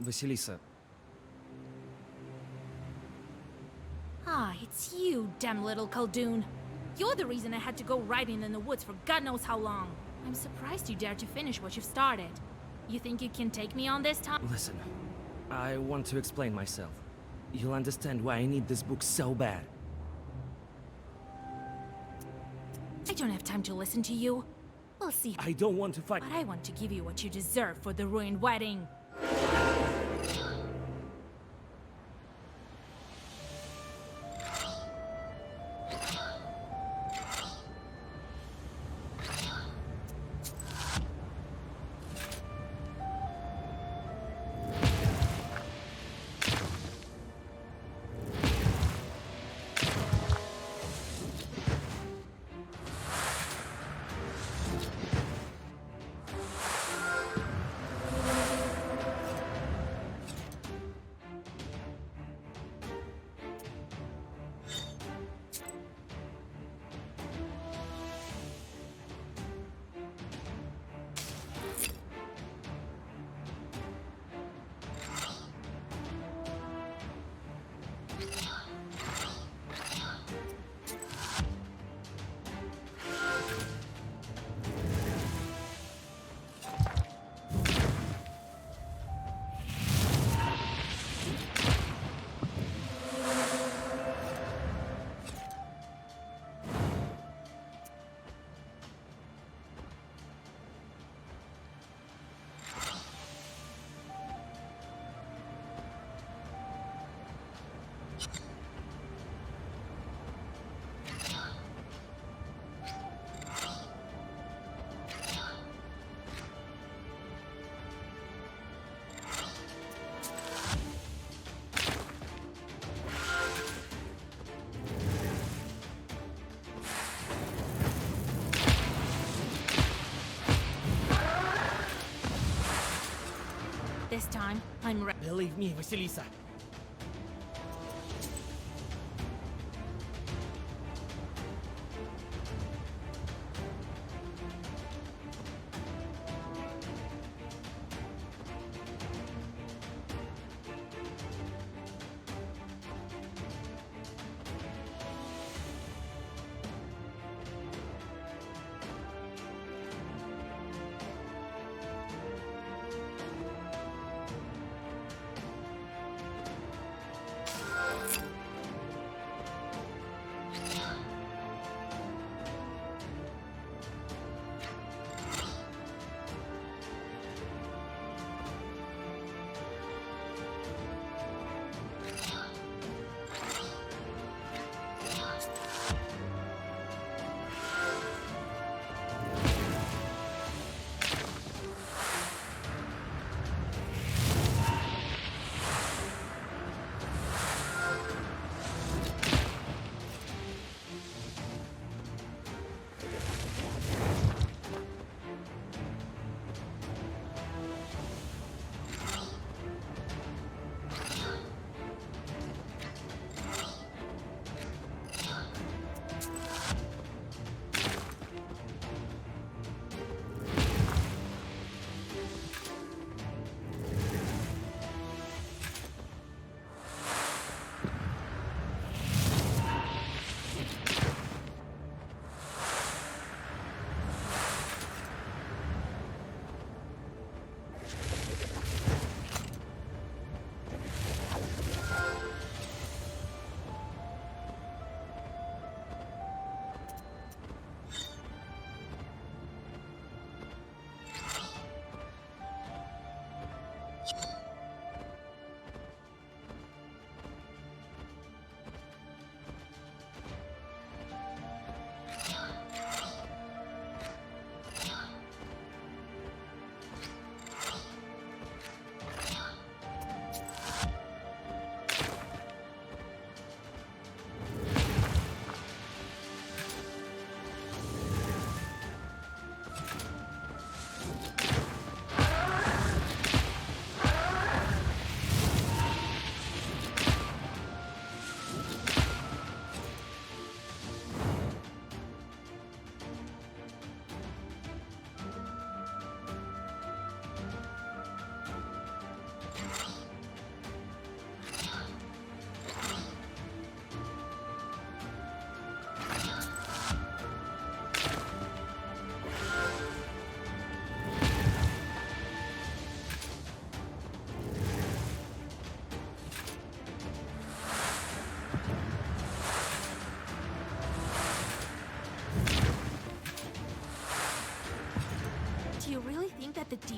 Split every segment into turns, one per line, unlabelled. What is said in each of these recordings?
Vasilisa,
Ah, it's you, damn little Khaldun. You're the reason I had to go riding in the woods for God knows how long. I'm surprised you dared to finish what you've started. You think you can take me on this time?
listen. I want to explain myself. You'll understand why I need this book so bad.
I don't have time to listen to you. We'll see.
I don't want to fight.
But I want to give you what you deserve for the ruined wedding. This time, I'm ready.
Believe me, Vasilisa.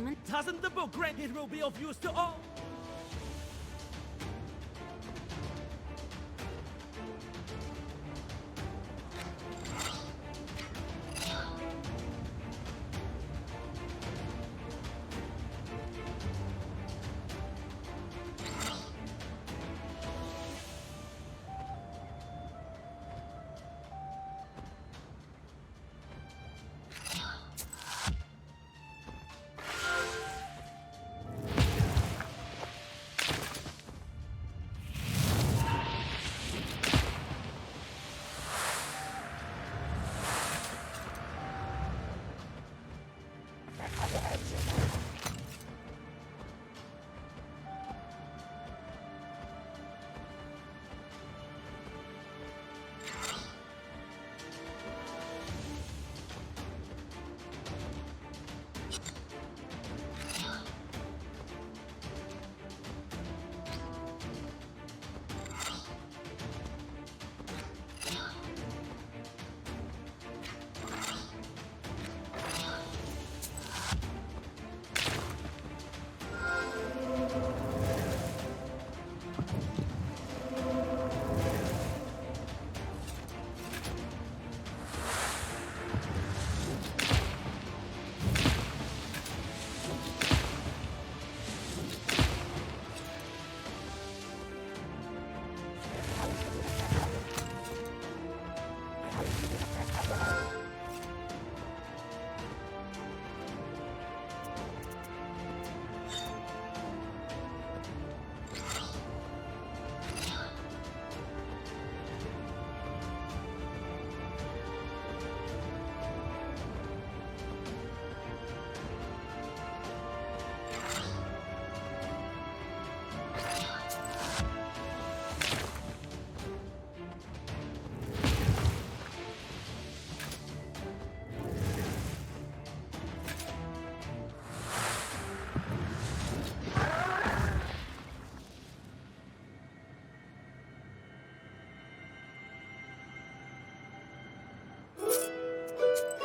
demon.
Doesn't the book grant it will be of use to all?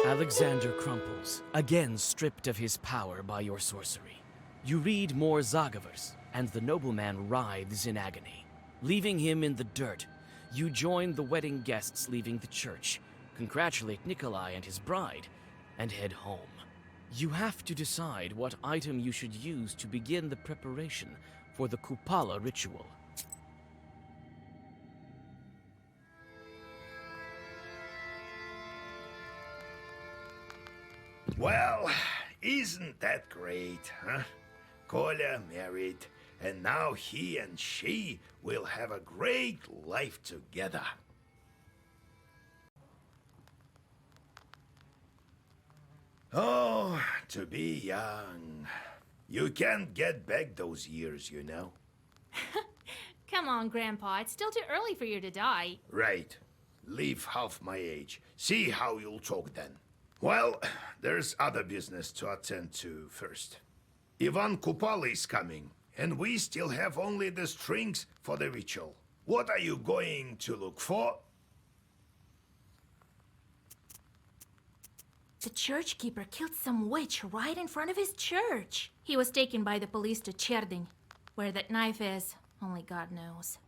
Alexander crumples, again stripped of his power by your sorcery. You read more Zagavers, and the nobleman writhes in agony. Leaving him in the dirt, you join the wedding guests leaving the church, congratulate Nikolai and his bride, and head home. You have to decide what item you should use to begin the preparation for the Kupala ritual.
Well, isn't that great, huh? Kolya married, and now he and she will have a great life together. Oh, to be young. You can't get back those years, you know.
Come on, Grandpa. It's still too early for you to die.
Right. Live half my age. See how you'll talk then. Well, there's other business to attend to first. Ivan Kupala is coming, and we still have only the strings for the ritual. What are you going to look for?
The church keeper killed some witch right in front of his church. He was taken by the police to Cherdyn. Where that knife is, only God knows.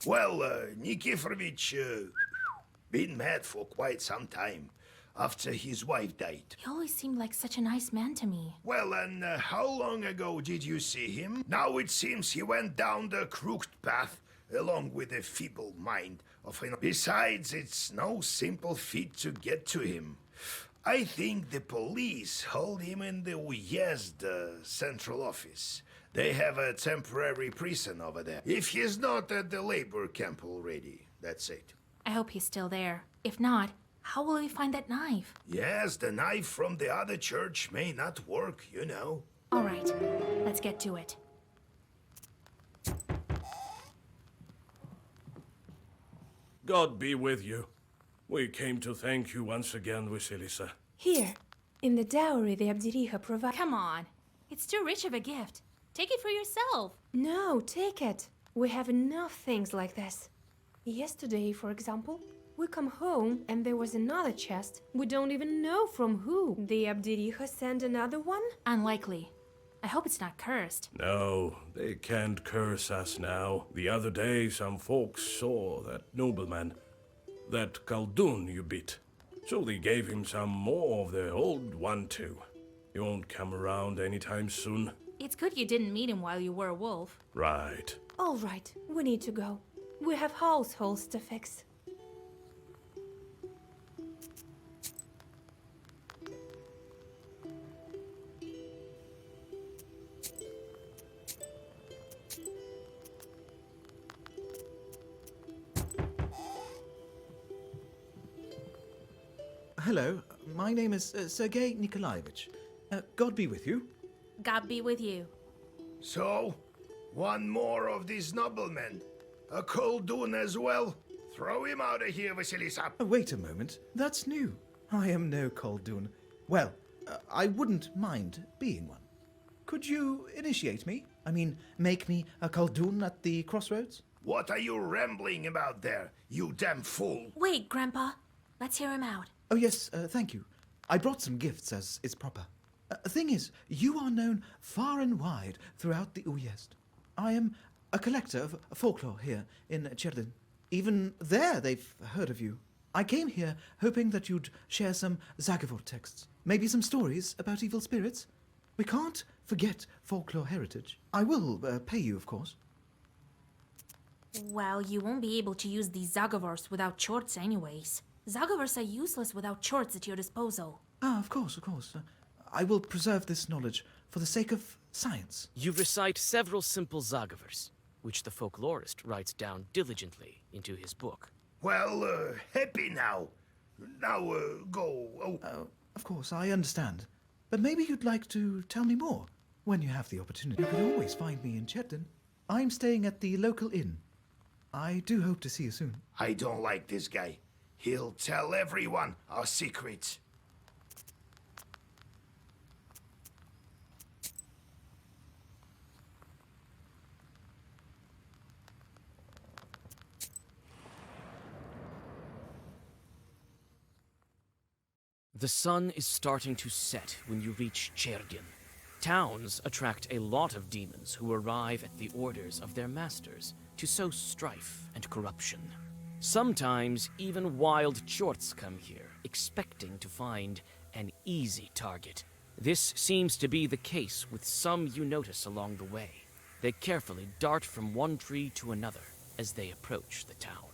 Well, Nikiforovich been mad for quite some time, after his wife died.
He always seemed like such a nice man to me.
Well, and how long ago did you see him? Now it seems he went down the crooked path, along with a feeble mind of an... Besides, it's no simple feat to get to him. I think the police hold him in the Uyezd central office. They have a temporary prison over there. If he's not at the labor camp already, that's it.
I hope he's still there. If not, how will we find that knife?
Yes, the knife from the other church may not work, you know.
All right, let's get to it.
God be with you. We came to thank you once again, Vasilisa.
Here, in the dowry the Abdiriha provide.
Come on. It's too rich of a gift. Take it for yourself.
No, take it. We have enough things like this. Yesterday, for example, We come home and there was another chest. We don't even know from who. The Abdiriha sent another one?
Unlikely. I hope it's not cursed.
No, they can't curse us now. The other day, some folks saw that nobleman, that Khaldun you beat. So they gave him some more of their old one too. He won't come around anytime soon.
It's good you didn't meet him while you were a wolf.
Right.
All right, we need to go. We have households to fix.
Hello, my name is Sergei Nikolaevich. God be with you.
God be with you.
So, one more of these noblemen. A Khaldun as well. Throw him out of here, Vasilisa.
Wait a moment, that's new. I am no Khaldun. Well, I wouldn't mind being one. Could you initiate me? I mean, make me a Khaldun at the crossroads?
What are you rambling about there, you damn fool?
Wait, Grandpa. Let's hear him out.
Oh yes, thank you. I brought some gifts as is proper. Thing is, you are known far and wide throughout the Uyezd. I am a collector of folklore here in Cherdin. Even there they've heard of you. I came here hoping that you'd share some Zagavor texts. Maybe some stories about evil spirits. We can't forget folklore heritage. I will pay you, of course.
Well, you won't be able to use these Zagavors without chorts anyways. Zagavors are useless without chorts at your disposal.
Ah, of course, of course. I will preserve this knowledge for the sake of science.
You recite several simple Zagavers, which the folklorist writes down diligently into his book.
Well, happy now. Now, go. Oh.
Of course, I understand. But maybe you'd like to tell me more when you have the opportunity. You can always find me in Cherdin. I'm staying at the local inn. I do hope to see you soon.
I don't like this guy. He'll tell everyone our secrets.
The sun is starting to set when you reach Cherdin. Towns attract a lot of demons who arrive at the orders of their masters to sow strife and corruption. Sometimes even wild chorts come here, expecting to find an easy target. This seems to be the case with some you notice along the way. They carefully dart from one tree to another as they approach the town.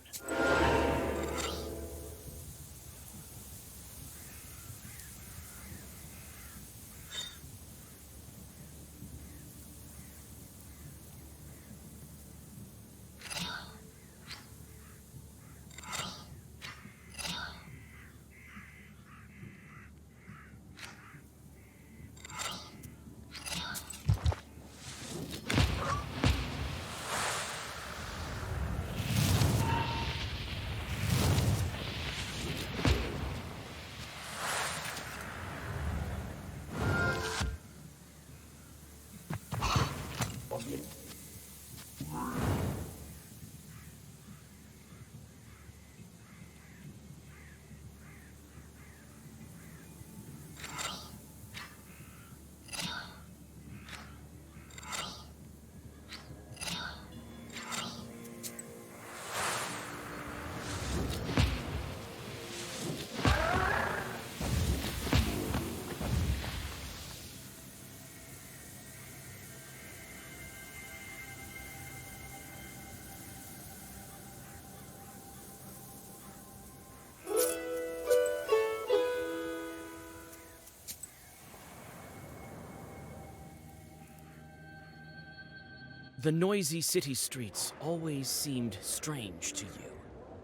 The noisy city streets always seemed strange to you.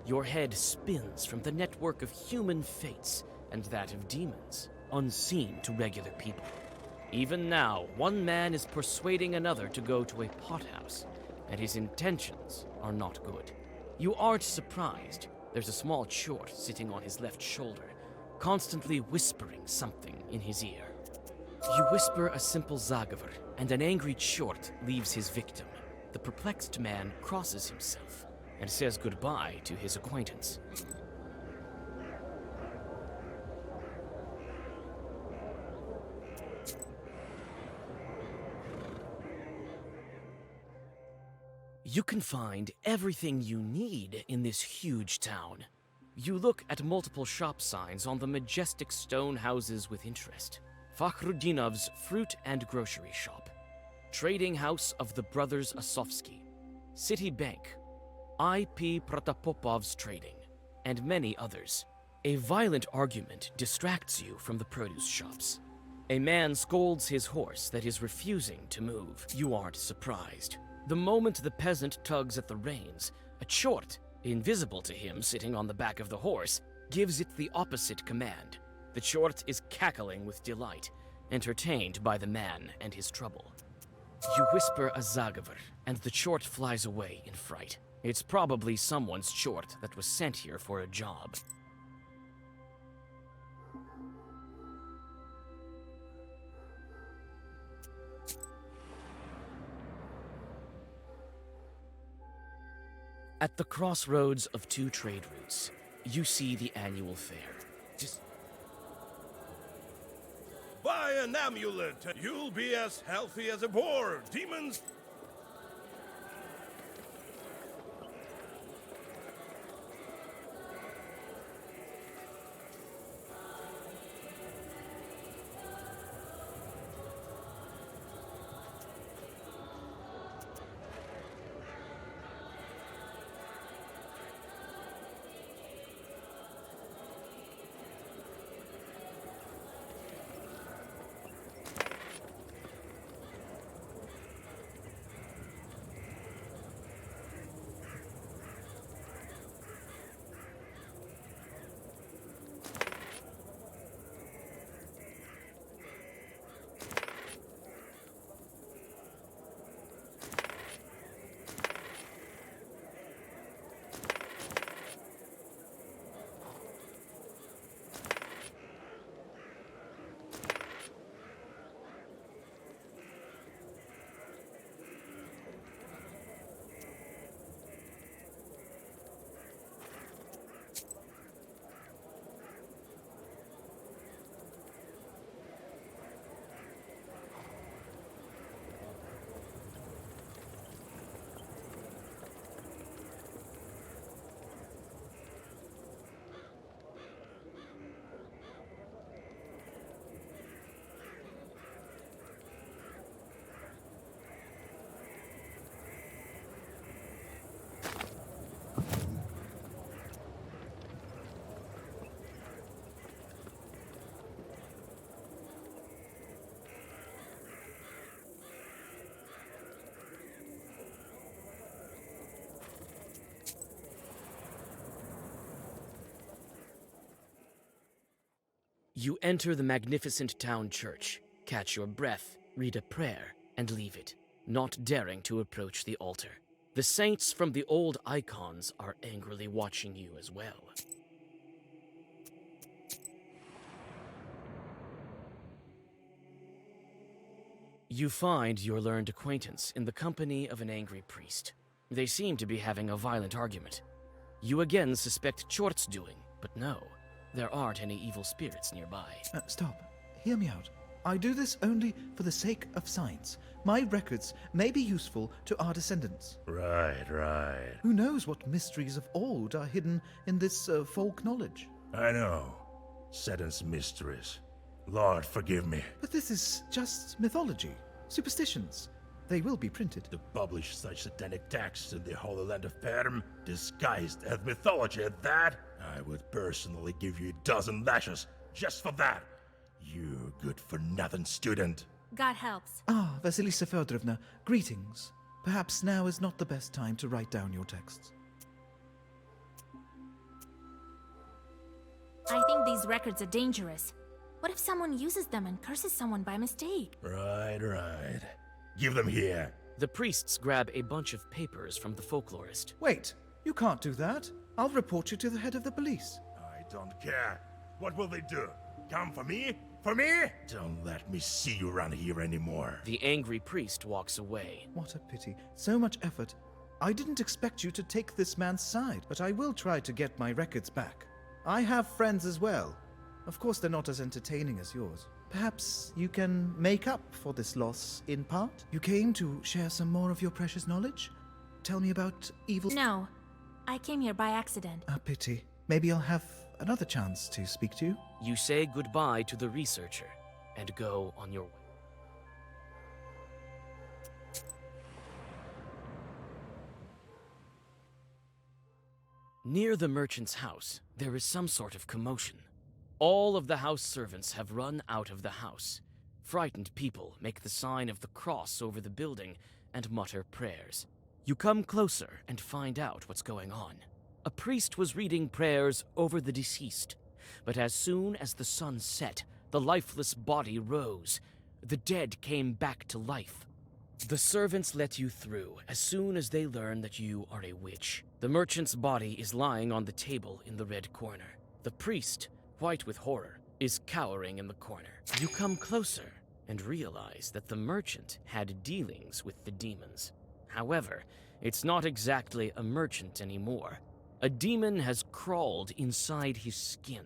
Your head spins from the network of human fates and that of demons, unseen to regular people. Even now, one man is persuading another to go to a pothouse, and his intentions are not good. You aren't surprised. There's a small chort sitting on his left shoulder, constantly whispering something in his ear. You whisper a simple Zagavar, and an angry chort leaves his victim. The perplexed man crosses himself and says goodbye to his acquaintance. You can find everything you need in this huge town. You look at multiple shop signs on the majestic stone houses with interest. Fakhrudinov's Fruit and Grocery Shop, Trading House of the Brothers Asofsky, City Bank, I.P. Protopopov's Trading, and many others. A violent argument distracts you from the produce shops. A man scolds his horse that is refusing to move. You aren't surprised. The moment the peasant tugs at the reins, a chort, invisible to him sitting on the back of the horse, gives it the opposite command. The chort is cackling with delight, entertained by the man and his trouble. You whisper a Zagaver, and the chort flies away in fright. It's probably someone's chort that was sent here for a job. At the crossroads of two trade routes, you see the annual fair.
Buy an amulet, and you'll be as healthy as a boar. Demons.
You enter the magnificent town church, catch your breath, read a prayer, and leave it, not daring to approach the altar. The saints from the old icons are angrily watching you as well. You find your learned acquaintance in the company of an angry priest. They seem to be having a violent argument. You again suspect Chort's doing, but no. There aren't any evil spirits nearby.
Stop. Hear me out. I do this only for the sake of science. My records may be useful to our descendants.
Right.
Who knows what mysteries of old are hidden in this folk knowledge?
I know. Satan's mysteries. Lord, forgive me.
But this is just mythology, superstitions. They will be printed.
To publish such satanic texts in the Holy Land of Perm, disguised as mythology at that, I would personally give you a dozen lashes just for that. You good-for-nothing student.
God helps.
Ah, Vasilisa Fedorovna, greetings. Perhaps now is not the best time to write down your texts.
I think these records are dangerous. What if someone uses them and curses someone by mistake?
Right. Give them here.
The priests grab a bunch of papers from the folklorist.
Wait, you can't do that. I'll report you to the head of the police.
I don't care. What will they do? Come for me? For me? Don't let me see you around here anymore.
The angry priest walks away.
What a pity. So much effort. I didn't expect you to take this man's side, but I will try to get my records back. I have friends as well. Of course, they're not as entertaining as yours. Perhaps you can make up for this loss in part? You came to share some more of your precious knowledge? tell me about evil?
No, I came here by accident.
A pity. Maybe I'll have another chance to speak to you.
You say goodbye to the researcher and go on your way. Near the merchant's house, there is some sort of commotion. All of the house servants have run out of the house. Frightened people make the sign of the cross over the building and mutter prayers. You come closer and find out what's going on. A priest was reading prayers over the deceased, but as soon as the sun set, the lifeless body rose. The dead came back to life. The servants let you through as soon as they learn that you are a witch. The merchant's body is lying on the table in the red corner. The priest, white with horror, is cowering in the corner. You come closer and realize that the merchant had dealings with the demons. However, it's not exactly a merchant anymore. A demon has crawled inside his skin.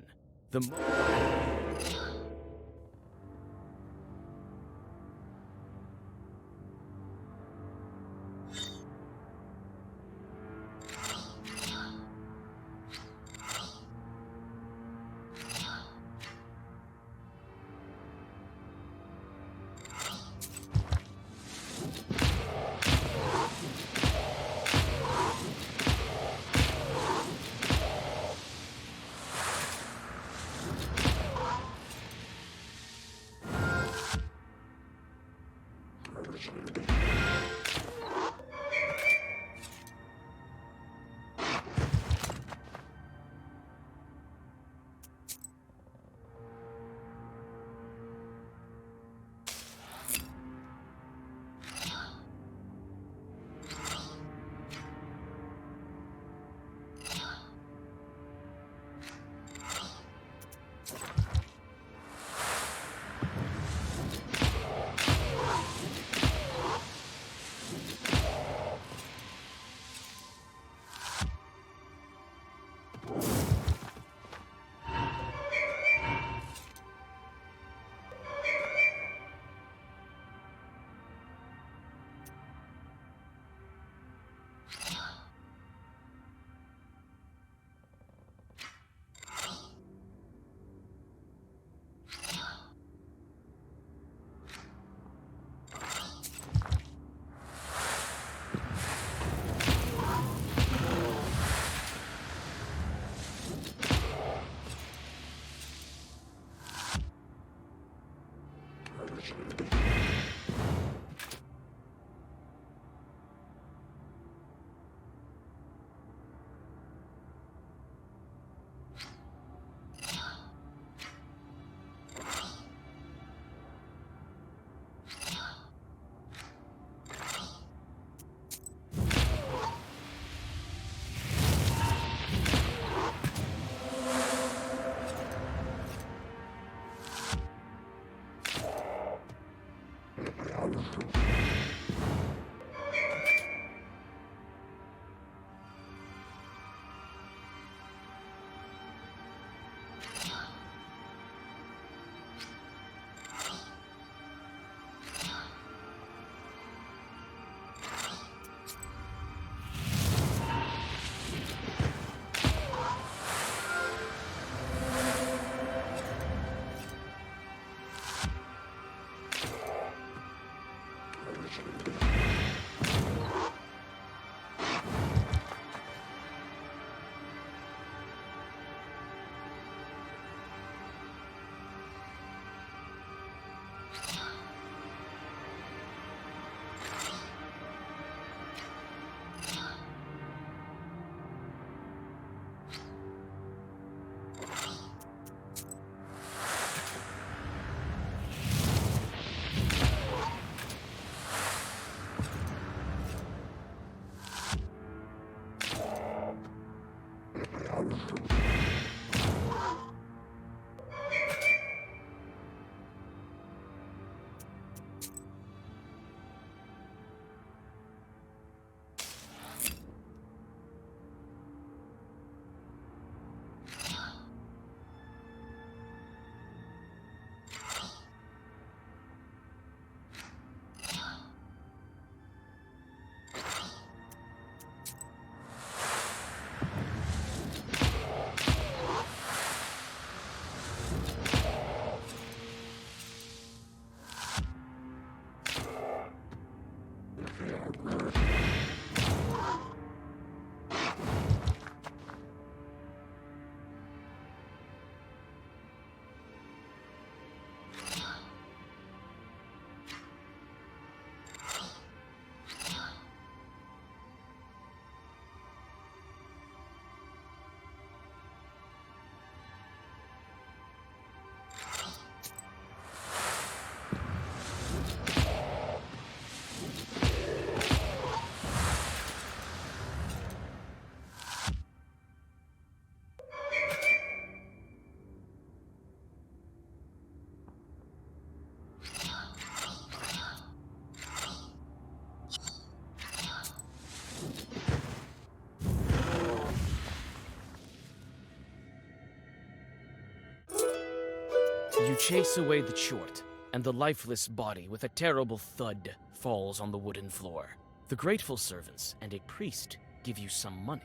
You chase away the Chort, and the lifeless body with a terrible thud falls on the wooden floor. The grateful servants and a priest give you some money,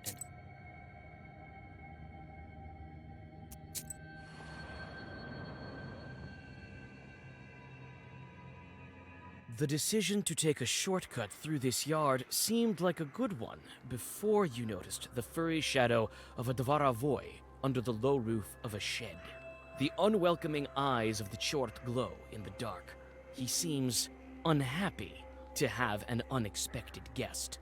and the decision to take a shortcut through this yard seemed like a good one before you noticed the furry shadow of a Dvaravoy under the low roof of a shed. The unwelcoming eyes of the Chort glow in the dark. He seems unhappy to have an unexpected guest.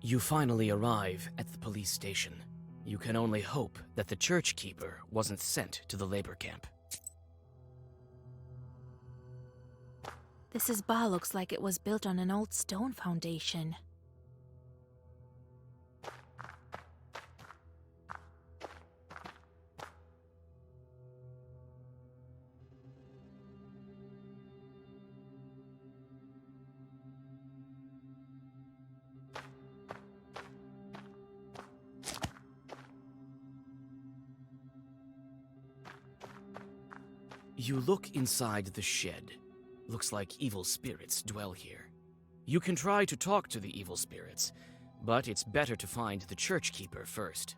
You finally arrive at the police station. You can only hope that the church keeper wasn't sent to the labor camp.
This bar looks like it was built on an old stone foundation.
You look inside the shed. Looks like evil spirits dwell here. You can try to talk to the evil spirits, but it's better to find the church keeper first.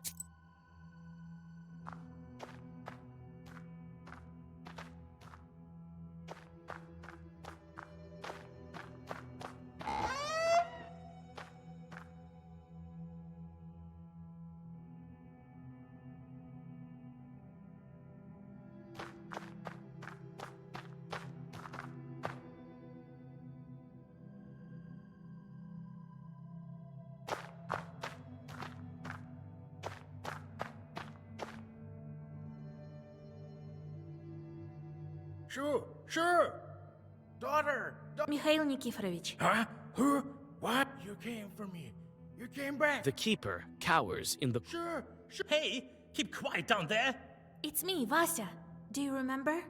Sure. Daughter.
Mikhail Nikiforovich.
Huh? Who? What? You came for me. You came back.
The keeper cowers in the...
Sure.
Hey, keep quiet down there.
It's me, Vasya. Do you remember?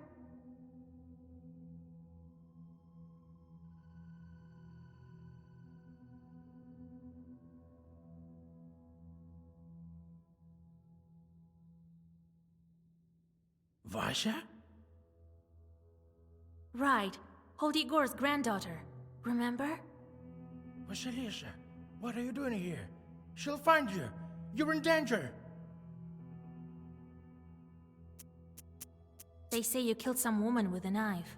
Vasya?
Right. Old Igor's granddaughter. Remember?
Vasilisa, what are you doing here? She'll find you. You're in danger.
They say you killed some woman with a knife.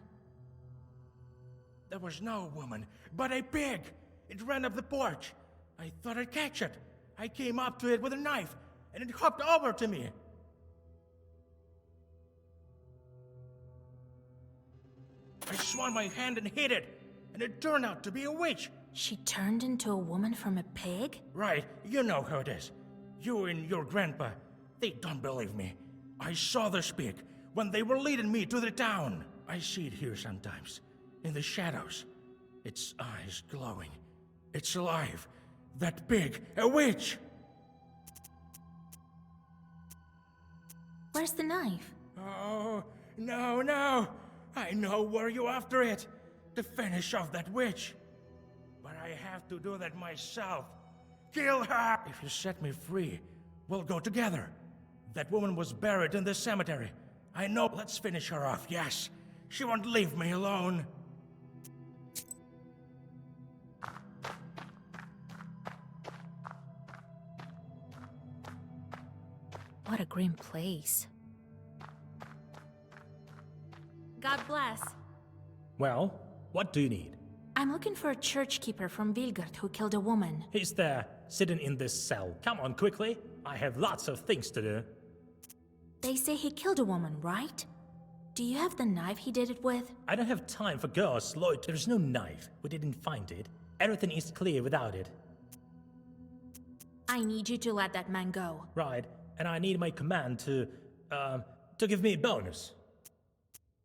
There was no woman, but a pig. It ran up the porch. I thought I'd catch it. I came up to it with a knife, and it hopped over to me. I swung my hand and hit it, and it turned out to be a witch.
She turned into a woman from a pig?
Right, you know how it is. You and your grandpa, they don't believe me. I saw the speak when they were leading me to the town. I see it here sometimes, in the shadows. Its eyes glowing. It's alive. That pig, a witch!
Where's the knife?
Oh, no, no! I know where you're after it. To finish off that witch. But I have to do that myself. Kill her! If you set me free, we'll go together. That woman was buried in the cemetery. I know. Let's finish her off, yes. She won't leave me alone.
What a grim place. God bless.
Well, what do you need?
I'm looking for a church keeper from Vilgard who killed a woman.
He's there, sitting in this cell. Come on, quickly. I have lots of things to do.
They say he killed a woman, right? Do you have the knife he did it with?
I don't have time for girls, Lloyd. There's no knife. We didn't find it. Everything is clear without it.
I need you to let that man go.
Right, and I need my command to give me a bonus.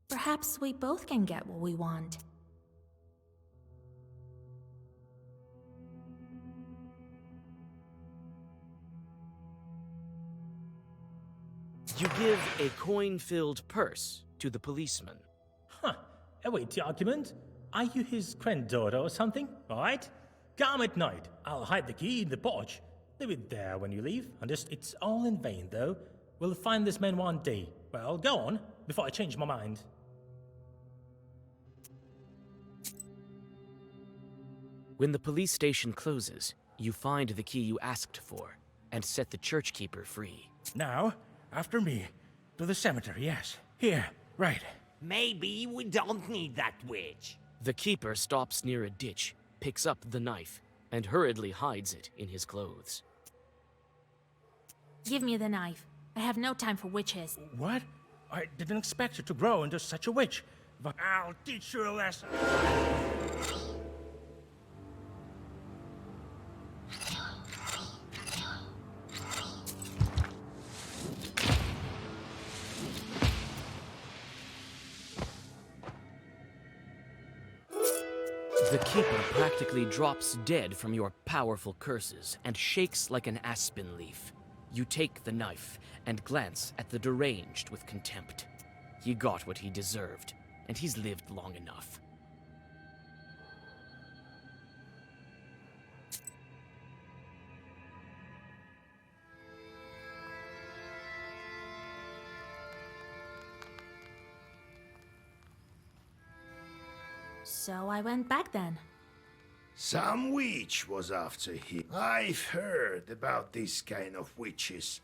Perhaps we both can get what we want.
You give a coin-filled purse to the policeman.
Huh. Await the argument. Are you his granddaughter or something? Alright? Come at night. I'll hide the key in the porch. Leave it there when you leave. It's all in vain, though. We'll find this man one day. Well, go on, before I change my mind.
When the police station closes, you find the key you asked for, and set the church keeper free.
Now, after me. To the cemetery, yes. Here, right.
Maybe we don't need that witch.
The keeper stops near a ditch, picks up the knife, and hurriedly hides it in his clothes.
Give me the knife. I have no time for witches.
What? I didn't expect you to grow into such a witch. But I'll teach you a lesson.
The keeper practically drops dead from your powerful curses and shakes like an aspen leaf. You take the knife and glance at the deranged with contempt. He got what he deserved, and he's lived long enough.
So I went back then.
Some witch was after him. I've heard about this kind of witches.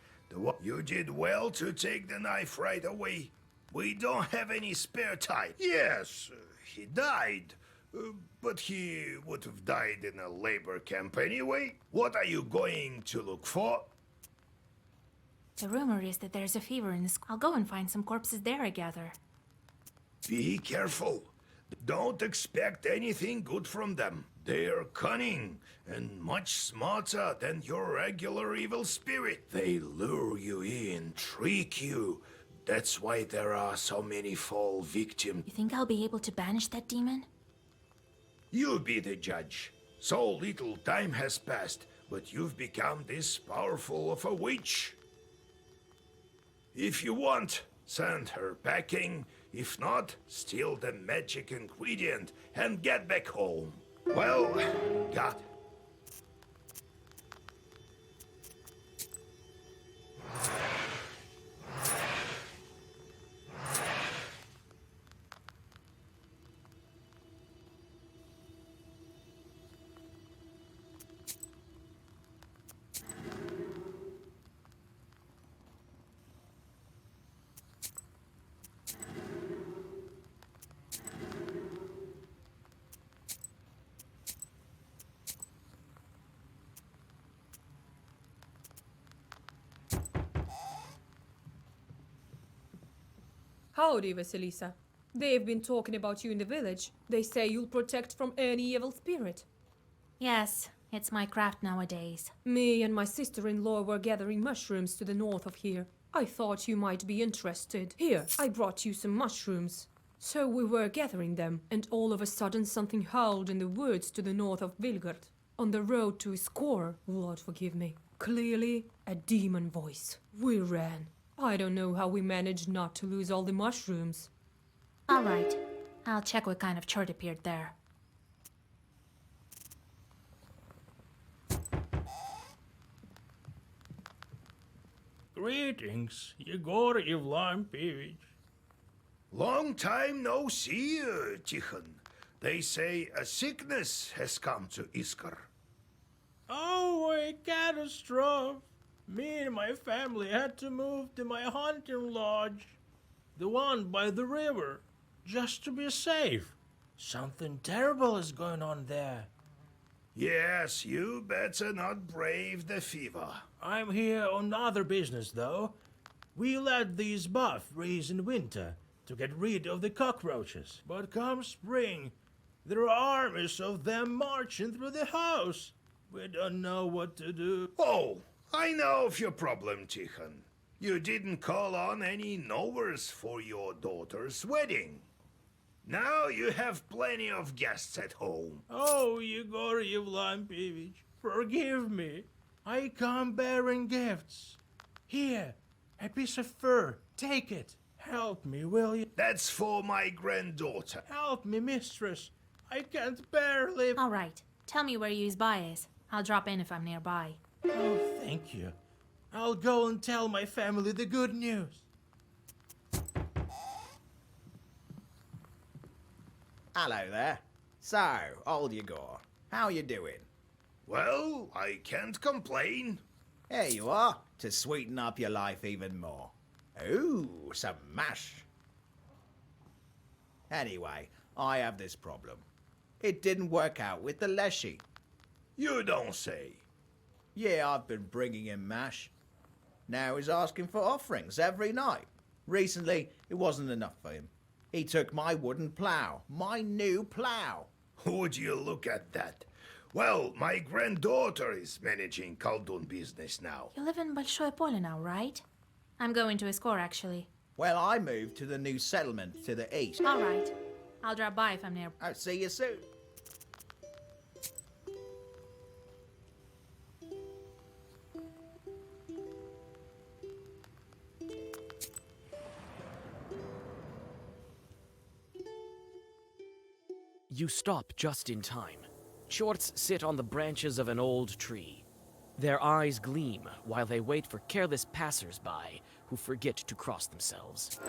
You did well to take the knife right away. We don't have any spare time. Yes, he died. But he would have died in a labor camp anyway. What are you going to look for?
The rumor is that there's a fever in the school. I'll go and find some corpses there, I gather.
Be careful. Don't expect anything good from them. They're cunning and much smarter than your regular evil spirit. They lure you in, trick you. That's why there are so many fall victims.
You think I'll be able to banish that demon?
You be the judge. So little time has passed, but you've become this powerful of a witch. If you want, send her packing. If not, steal the magic ingredient and get back home. Well, God.
Howdy, Vasilisa. They've been talking about you in the village. They say you'll protect from any evil spirit.
Yes, it's my craft nowadays.
Me and my sister-in-law were gathering mushrooms to the north of here. I thought you might be interested. Here, I brought you some mushrooms. So we were gathering them, and all of a sudden something howled in the woods to the north of Vilgard. On the road to Iskor, Lord forgive me. Clearly, a demon voice. We ran. I don't know how we managed not to lose all the mushrooms.
All right. I'll check what kind of chart appeared there.
Greetings, Yegor Evlampevich.
Long time no see, Tikhon. They say a sickness has come to Iskar.
Oh, a catastrophe. Me and my family had to move to my hunting lodge, the one by the river, just to be safe. Something terrible is going on there.
Yes, you better not brave the fever.
I'm here on other business, though. We let these buff freeze in winter to get rid of the cockroaches. But come spring, there are armies of them marching through the house. We don't know what to do.
Oh, I know of your problem, Tikhon. You didn't call on any knowers for your daughter's wedding. Now you have plenty of guests at home.
Oh, Yegor Evlampevich, forgive me. I come bearing gifts. Here, a piece of fur. Take it. Help me, will you?
That's for my granddaughter.
Help me, mistress. I can't bear live.
All right. Tell me where Yuzbai is. I'll drop in if I'm nearby.
Oh, thank you. I'll go and tell my family the good news.
Hello there. So, old Yegor, how you doing?
Well, I can't complain.
Here you are, to sweeten up your life even more. Ooh, some mash. Anyway, I have this problem. It didn't work out with the Leshy.
You don't say.
Yeah, I've been bringing him mash. Now he's asking for offerings every night. Recently, it wasn't enough for him. He took my wooden plough, my new plough.
Would you look at that? Well, my granddaughter is managing Khaldun business now.
You live in Большое Поле now, right? I'm going to Iskor, actually.
Well, I moved to the new settlement to the east.
All right. I'll drop by if I'm near.
I'll see you soon.
You stop just in time. Shorts sit on the branches of an old tree. Their eyes gleam while they wait for careless passers-by who forget to cross themselves.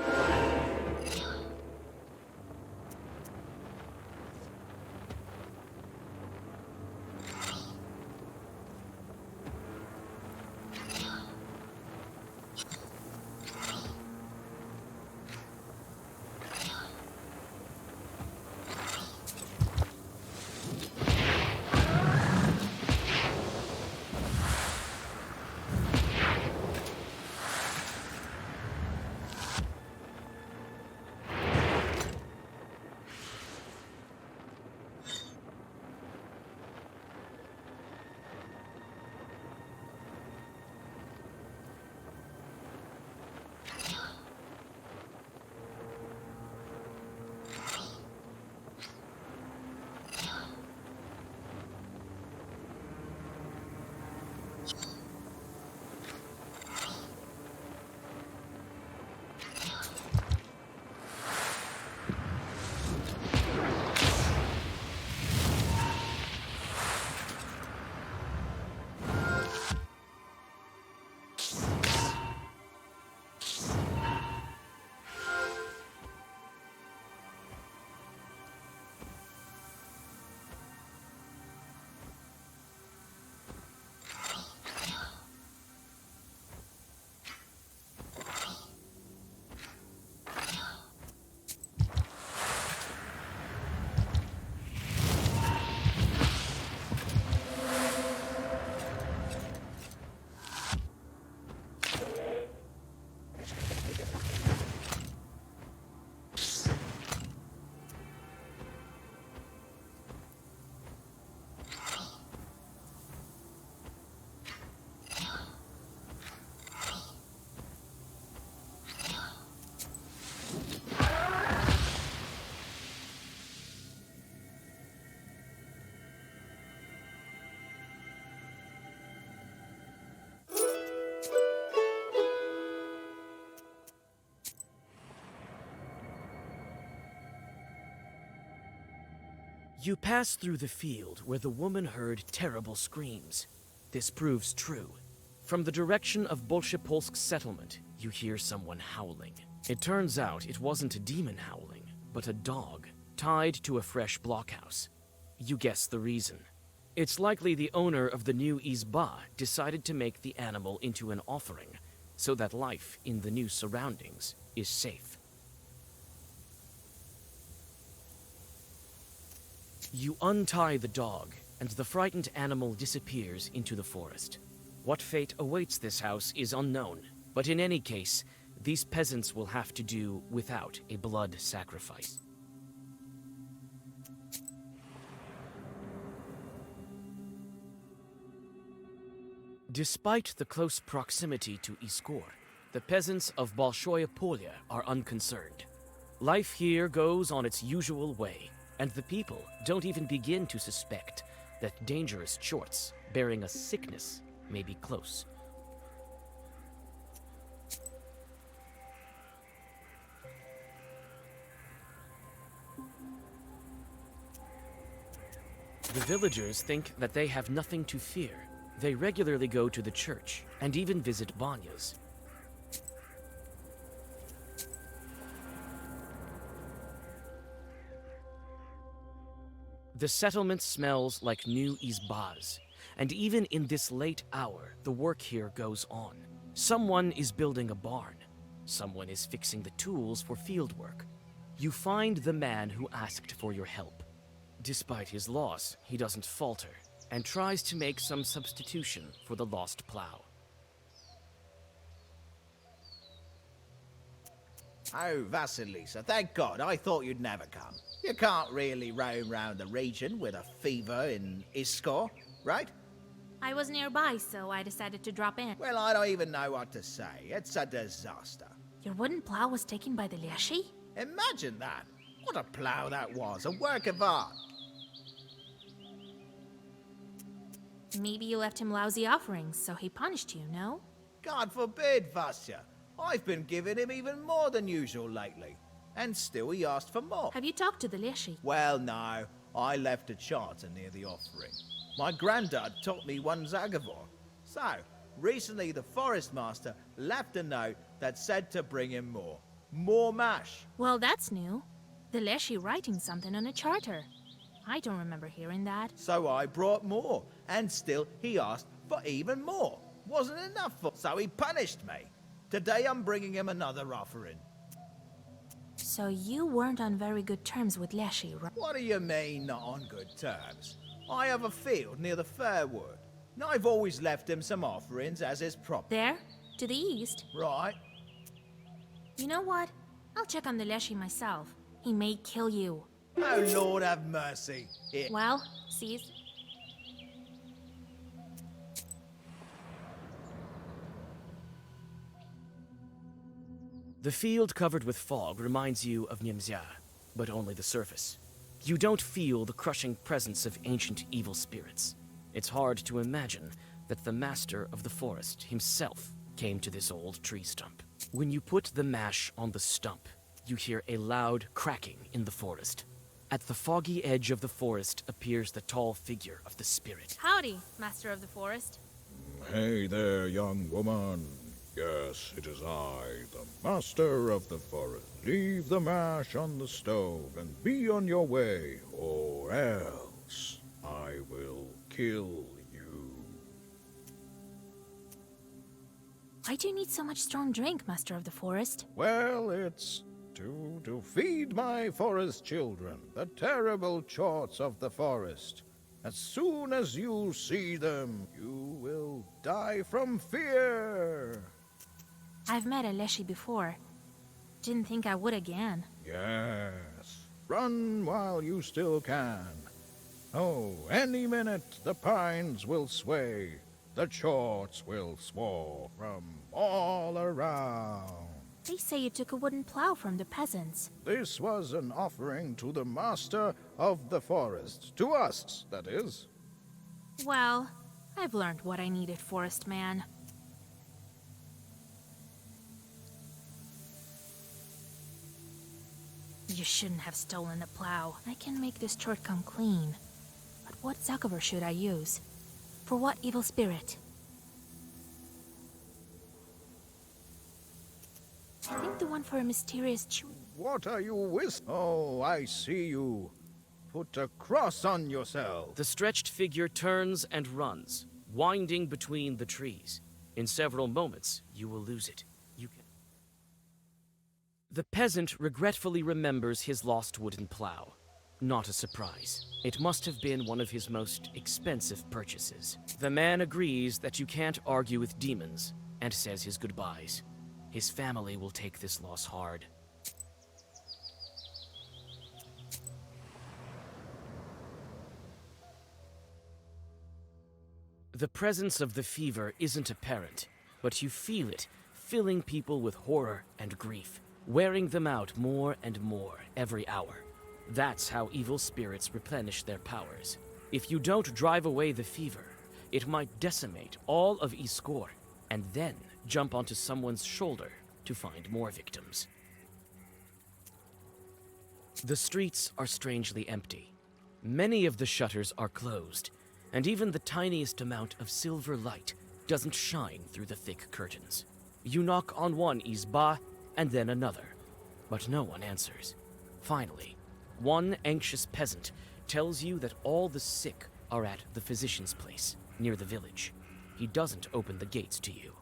You pass through the field where the woman heard terrible screams. This proves true. From the direction of Bolshepolsk settlement, you hear someone howling. It turns out it wasn't a demon howling, but a dog, tied to a fresh blockhouse. You guess the reason. It's likely the owner of the new Izba decided to make the animal into an offering, so that life in the new surroundings is safe. You untie the dog, and the frightened animal disappears into the forest. What fate awaits this house is unknown, but in any case, these peasants will have to do without a blood sacrifice. Despite the close proximity to Iskor, the peasants of Bolshoye Polya are unconcerned. Life here goes on its usual way, and the people don't even begin to suspect that dangerous chorts bearing a sickness may be close. The villagers think that they have nothing to fear. They regularly go to the church and even visit banyas. The settlement smells like new izbas, and even in this late hour, the work here goes on. Someone is building a barn. Someone is fixing the tools for fieldwork. You find the man who asked for your help. Despite his loss, he doesn't falter, and tries to make some substitution for the lost plow.
Oh, Vasilisa, thank God, I thought you'd never come. You can't really roam round the region with a fever in Iskor, right?
I was nearby, so I decided to drop in.
Well, I don't even know what to say. It's a disaster.
Your wooden plow was taken by the Leshy?
Imagine that. What a plow that was, a work of art.
Maybe you left him lousy offerings, so he punished you, no?
God forbid, Vasya. I've been giving him even more than usual lately. And still he asked for more.
Have you talked to the Leshy?
Well, no. I left a charter near the offering. My granddad taught me one Zagavor. So, recently the forest master left a note that said to bring him more. More mash.
Well, that's new. The Leshy writing something on a charter. I don't remember hearing that.
So I brought more, and still he asked for even more. Wasn't enough for, so he punished me. Today I'm bringing him another offering.
So you weren't on very good terms with Leshy, right?
What do you mean, not on good terms? I have a field near the Fairwood, and I've always left him some offerings as is proper.
There? To the east?
Right.
You know what? I'll check on the Leshy myself. He may kill you.
Oh, Lord have mercy. Here.
Well, cease.
The field covered with fog reminds you of Nimzia, but only the surface. You don't feel the crushing presence of ancient evil spirits. It's hard to imagine that the master of the forest himself came to this old tree stump. When you put the mash on the stump, you hear a loud cracking in the forest. At the foggy edge of the forest appears the tall figure of the spirit.
Howdy, Master of the Forest.
Hey there, young woman. Yes, it is I, the Master of the Forest. Leave the mash on the stove and be on your way, or else I will kill you.
Why do you need so much strong drink, Master of the Forest?
Well, it's to feed my forest children, the terrible chorts of the forest. As soon as you see them, you will die from fear.
I've met a Leshy before. Didn't think I would again.
Yes. Run while you still can. Oh, any minute the pines will sway. The chorts will swarm from all around.
They say you took a wooden plow from the peasants.
This was an offering to the Master of the Forest. To us, that is.
Well, I've learned what I needed, Forest Man. You shouldn't have stolen the plow. I can make this chart come clean. But what Zagaver should I use? For what evil spirit? I think the one for a mysterious
What are you Oh, I see you. Put a cross on yourself.
The stretched figure turns and runs, winding between the trees. In several moments, you will lose it. The peasant regretfully remembers his lost wooden plow. Not a surprise. It must have been one of his most expensive purchases. The man agrees that you can't argue with demons, and says his goodbyes. His family will take this loss hard. The presence of the fever isn't apparent, but you feel it, filling people with horror and grief, wearing them out more and more every hour. That's how evil spirits replenish their powers. If you don't drive away the fever, it might decimate all of Iskor, and then jump onto someone's shoulder to find more victims. The streets are strangely empty. Many of the shutters are closed, and even the tiniest amount of silver light doesn't shine through the thick curtains. You knock on one izba and then another, but no one answers. Finally, one anxious peasant tells you that all the sick are at the physician's place, near the village. He doesn't open the gates to you.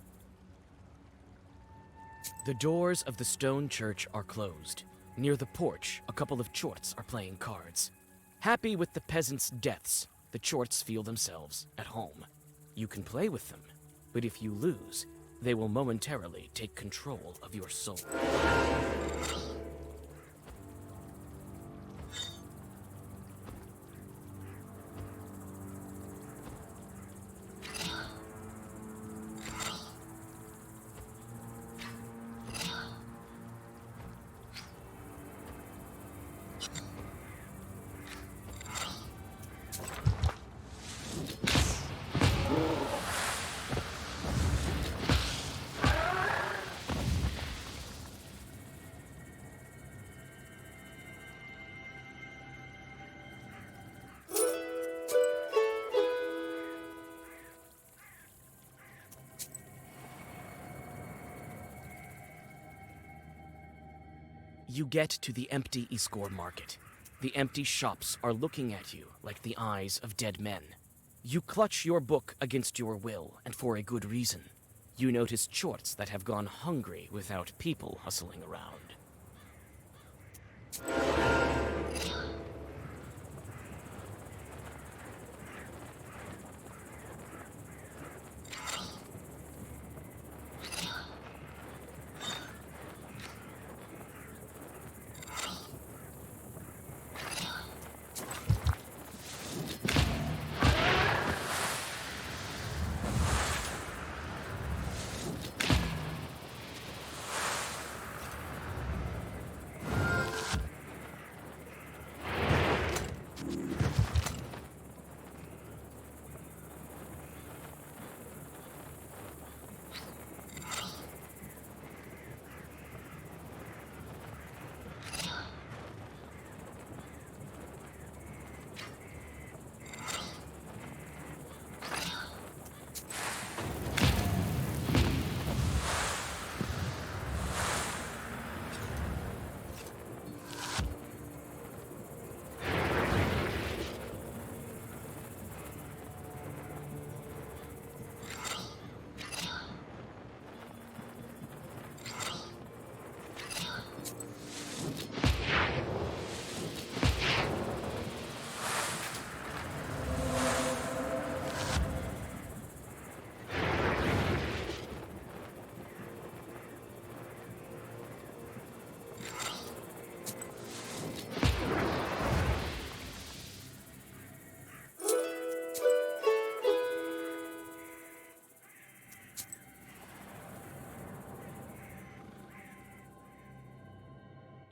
The doors of the stone church are closed. Near the porch, a couple of chorts are playing cards. Happy with the peasants' deaths, the chorts feel themselves at home. You can play with them, but if you lose, they will momentarily take control of your soul. You get to the empty Iskor market. The empty shops are looking at you like the eyes of dead men. You clutch your book against your will, and for a good reason. You notice chorts that have gone hungry without people hustling around.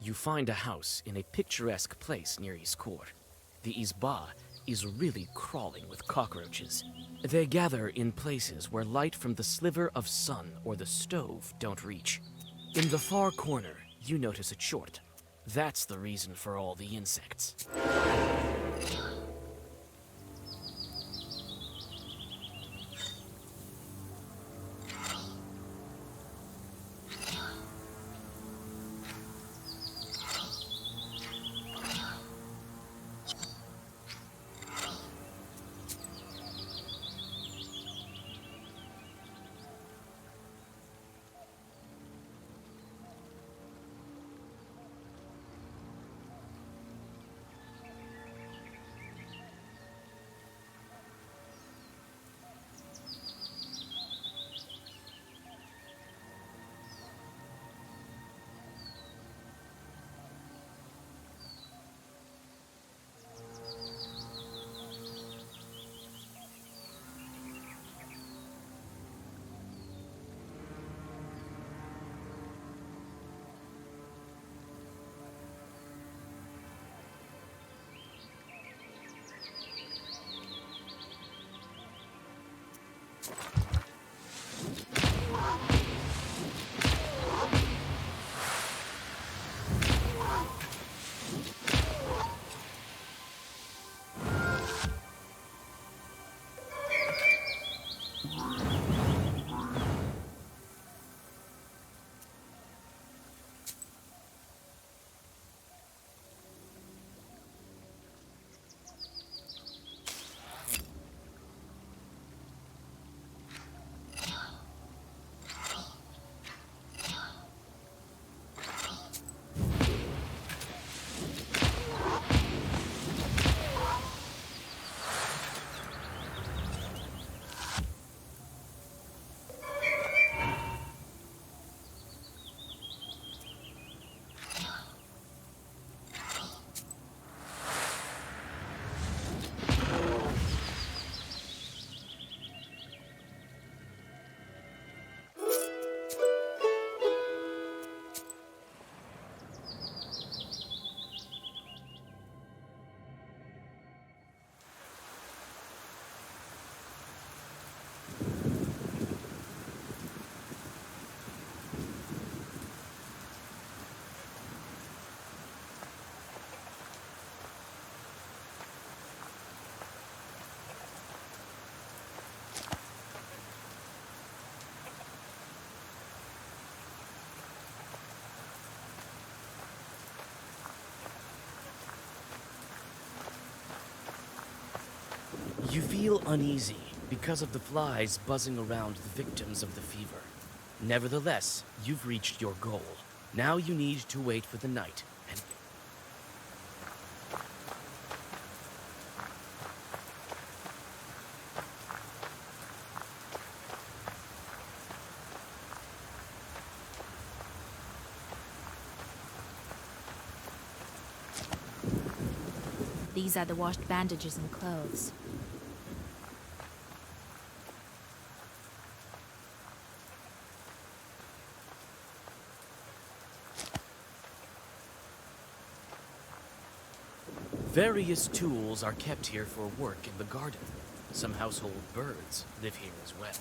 You find a house in a picturesque place near Iskor. The Izba is really crawling with cockroaches. They gather in places where light from the sliver of sun or the stove don't reach. In the far corner, you notice a chort. That's the reason for all the insects. You feel uneasy because of the flies buzzing around the victims of the fever. Nevertheless, you've reached your goal. Now you need to wait for the night and...
These are the washed bandages and clothes.
Various tools are kept here for work in the garden. Some household birds live here as well.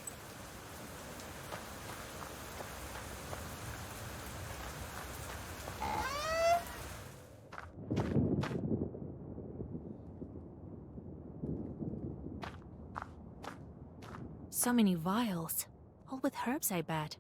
So many vials. All with herbs, I bet.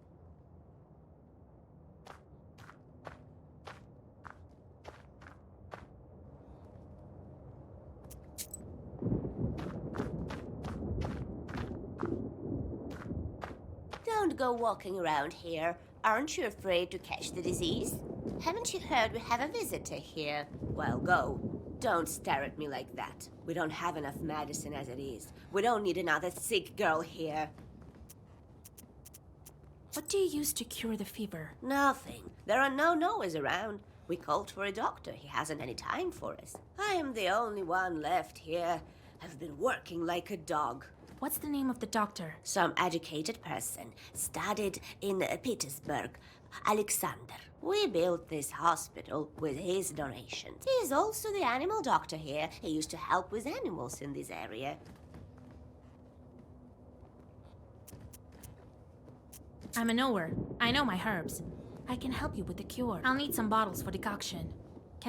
Don't go walking around here. Aren't you afraid to catch the disease? Haven't you heard we have a visitor here? Well, go. Don't stare at me like that. We don't have enough medicine as it is. We don't need another sick girl here.
What do you use to cure the fever?
Nothing. There are no Noahs around. We called for a doctor. He hasn't any time for us. I am the only one left here. I've been working like a dog.
What's the name of the doctor?
Some educated person. Studied in Petersburg. Alexander. We built this hospital with his donations. He's also the animal doctor here. He used to help with animals in this area.
I'm a knower. I know my herbs. I can help you with the cure. I'll need some bottles for decoction.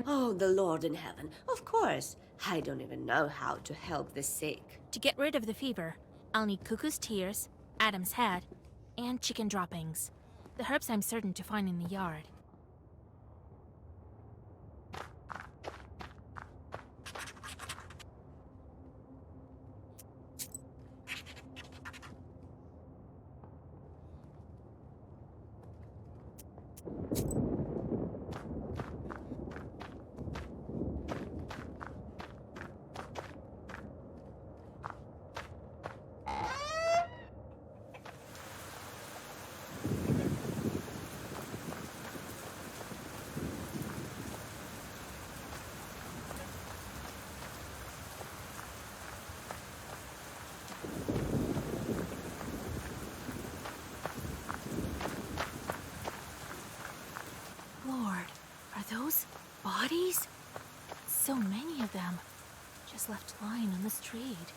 Oh, the Lord in heaven. Of course. I don't even know how to help the sick.
To get rid of the fever, I'll need Cuckoo's tears, Adam's head, and chicken droppings. The herbs I'm certain to find in the yard. Lord, are those bodies? So many of them, just left lying on the street.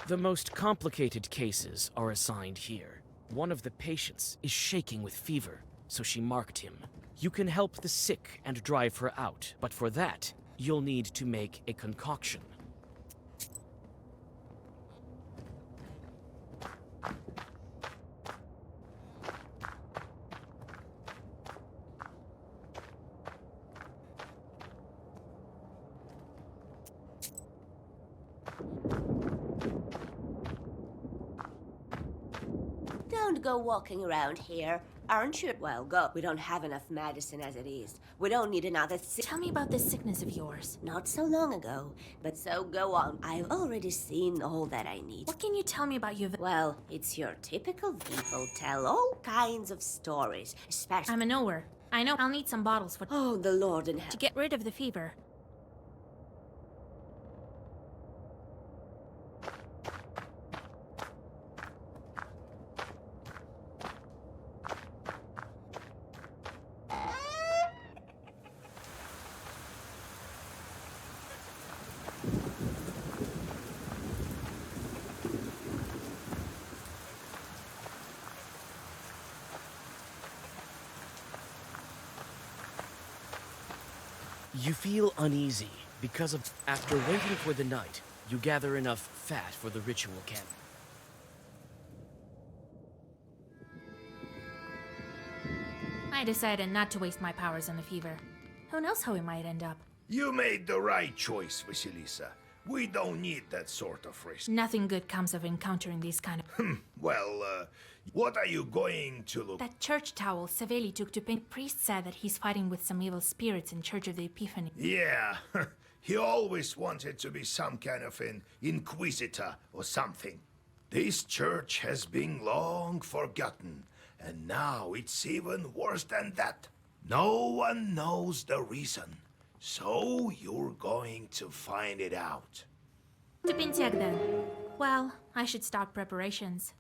The most complicated cases are assigned here. One of the patients is shaking with fever, so she marked him. You can help the sick and drive her out, but for that, you'll need to make a concoction.
Don't go walking around here. Aren't you? Well, go. We don't have enough medicine as it is. We don't need another
Tell me about this sickness of yours.
Not so long ago, but so go on. I've already seen all that I need.
What can you tell me about your...
Well, it's your typical people tell all kinds of stories, especially...
I'm a knower. I know I'll need some bottles for...
Oh, the Lord in heaven.
To get rid of the fever.
You feel uneasy because of... After waiting for the night, you gather enough fat for the ritual camp.
I decided not to waste my powers on the fever. Who knows how we might end up?
You made the right choice, Vasilisa. We don't need that sort of risk.
Nothing good comes of encountering these kind of...
Well, what are you going to look...
That church towel Savelli took to paint. Priest said that he's fighting with some evil spirits in Church of the Epiphany.
Yeah, he always wanted to be some kind of an inquisitor or something. This church has been long forgotten, and now it's even worse than that. No one knows the reason, so you're going to find it out.
To Pintiag then. Well, I should start preparations.